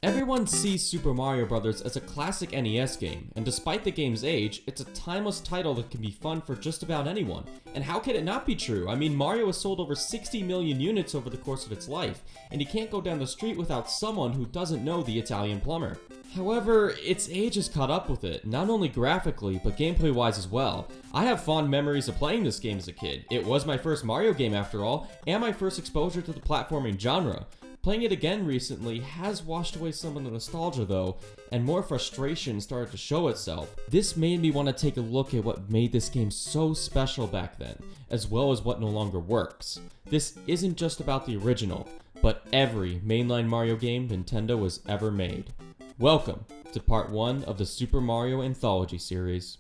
Everyone sees Super Mario Bros. As a classic NES game, and despite the game's age, it's a timeless title that can be fun for just about anyone. And how can it not be true? I mean, Mario has sold over 60 million units over the course of its life, and you can't go down the street without someone who doesn't know the Italian plumber. However, its age has caught up with it, not only graphically, but gameplay-wise as well. I have fond memories of playing this game as a kid. It was my first Mario game after all, and my first exposure to the platforming genre. Playing it again recently has washed away some of the nostalgia though, and more frustration started to show itself. This made me want to take a look at what made this game so special back then, as well as what no longer works. This isn't just about the original, but every mainline Mario game Nintendo has ever made. Welcome to part 1 of the Super Mario Anthology series.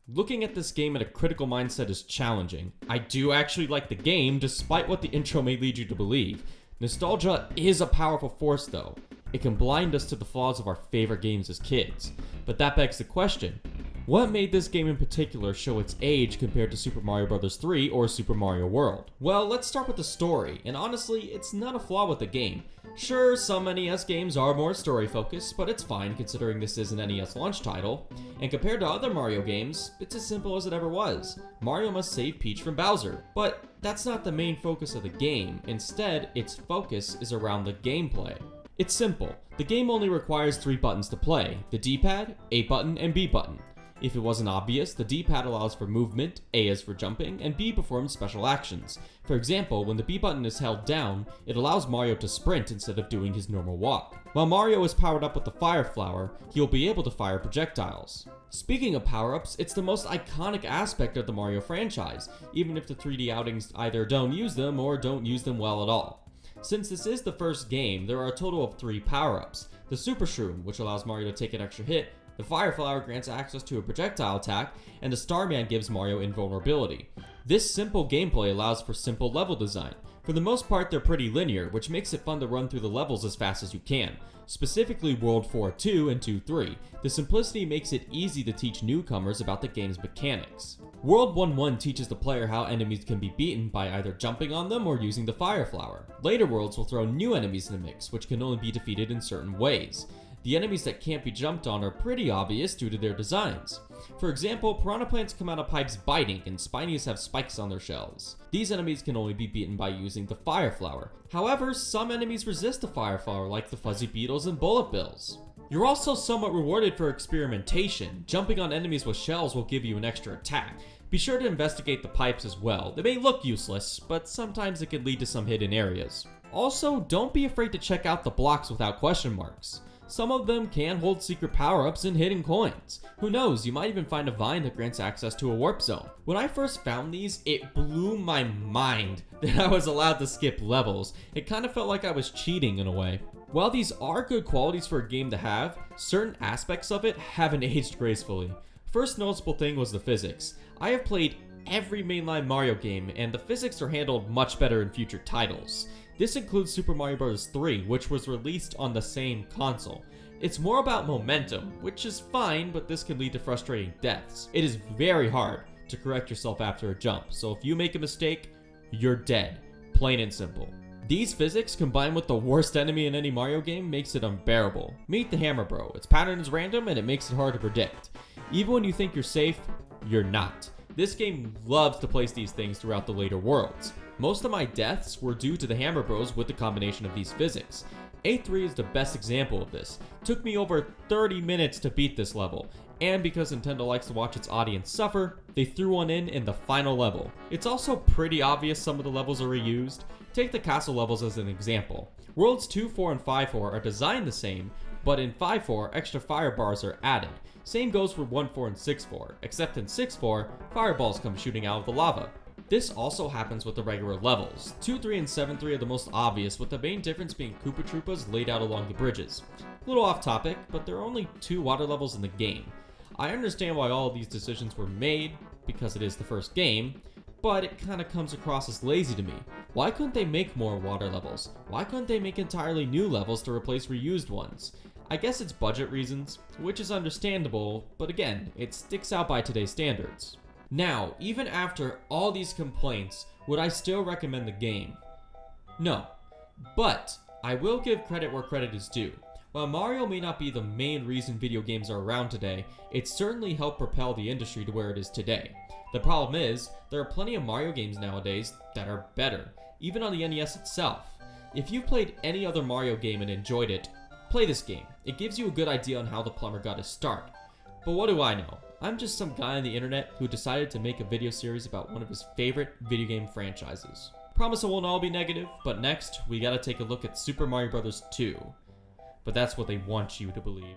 Looking at this game at a critical mindset is challenging. I do actually like the game, despite what the intro may lead you to believe. Nostalgia is a powerful force though. It can blind us to the flaws of our favorite games as kids. But that begs the question, what made this game in particular show its age compared to Super Mario Bros. 3 or Super Mario World? Well, let's start with the story, and honestly, it's not a flaw with the game. Sure, some NES games are more story-focused, but it's fine considering this is an NES launch title. And compared to other Mario games, it's as simple as it ever was. Mario must save Peach from Bowser. But that's not the main focus of the game. Instead, its focus is around the gameplay. It's simple. The game only requires 3 buttons to play: the D-pad, A button, and B button. If it wasn't obvious, the D-pad allows for movement, A is for jumping, and B performs special actions. For example, when the B button is held down, it allows Mario to sprint instead of doing his normal walk. While Mario is powered up with the Fire Flower, he'll be able to fire projectiles. Speaking of power-ups, it's the most iconic aspect of the Mario franchise, even if the 3D outings either don't use them or don't use them well at all. Since this is the first game, there are a total of 3 power-ups. The Super Shroom, which allows Mario to take an extra hit, the Fire Flower grants access to a projectile attack, and the Starman gives Mario invulnerability. This simple gameplay allows for simple level design. For the most part, they're pretty linear, which makes it fun to run through the levels as fast as you can. Specifically World 4-2 and 2-3. The simplicity makes it easy to teach newcomers about the game's mechanics. World 1-1 teaches the player how enemies can be beaten by either jumping on them or using the Fire Flower. Later worlds will throw new enemies in the mix, which can only be defeated in certain ways. The enemies that can't be jumped on are pretty obvious due to their designs. For example, piranha plants come out of pipes biting, and Spinies have spikes on their shells. These enemies can only be beaten by using the Fire Flower. However, some enemies resist the Fire Flower, like the Fuzzy Beetles and Bullet Bills. You're also somewhat rewarded for experimentation. Jumping on enemies with shells will give you an extra attack. Be sure to investigate the pipes as well. They may look useless, but sometimes it can lead to some hidden areas. Also, don't be afraid to check out the blocks without question marks. Some of them can hold secret power-ups and hidden coins. Who knows, you might even find a vine that grants access to a warp zone. When I first found these, it blew my mind that I was allowed to skip levels. It kind of felt like I was cheating in a way. While these are good qualities for a game to have, certain aspects of it haven't aged gracefully. First noticeable thing was the physics. I have played every mainline Mario game, and the physics are handled much better in future titles. This includes Super Mario Bros. 3, which was released on the same console. It's more about momentum, which is fine, but this can lead to frustrating deaths. It is very hard to correct yourself after a jump, so if you make a mistake, you're dead. Plain and simple. These physics, combined with the worst enemy in any Mario game, makes it unbearable. Meet the Hammer Bro. Its pattern is random and it makes it hard to predict. Even when you think you're safe, you're not. This game loves to place these things throughout the later worlds. Most of my deaths were due to the Hammer Bros with the combination of these physics. A3 is the best example of this. Took me over 30 minutes to beat this level, and because Nintendo likes to watch its audience suffer, they threw one in the final level. It's also pretty obvious some of the levels are reused. Take the castle levels as an example. Worlds 2, 4, and 5-4 are designed the same, but in 5-4, extra fire bars are added. Same goes for 1-4 and 6-4, except in 6-4, fireballs come shooting out of the lava. This also happens with the regular levels. 2, 3, and 7, 3 are the most obvious, with the main difference being Koopa Troopas laid out along the bridges. A little off topic, but there are only 2 water levels in the game. I understand why all of these decisions were made, because it is the first game, but it kinda comes across as lazy to me. Why couldn't they make more water levels? Why couldn't they make entirely new levels to replace reused ones? I guess it's budget reasons, which is understandable, but again, it sticks out by today's standards. Now, even after all these complaints, would I still recommend the game? No, but I will give credit where credit is due. While Mario may not be the main reason video games are around today, it certainly helped propel the industry to where it is today. The problem is, there are plenty of Mario games nowadays that are better, even on the NES itself. If you've played any other Mario game and enjoyed it, play this game. It gives you a good idea on how the plumber got his start. But what do I know? I'm just some guy on the internet who decided to make a video series about one of his favorite video game franchises. Promise it won't all be negative, but next, we gotta take a look at Super Mario Bros. 2. But that's what they want you to believe.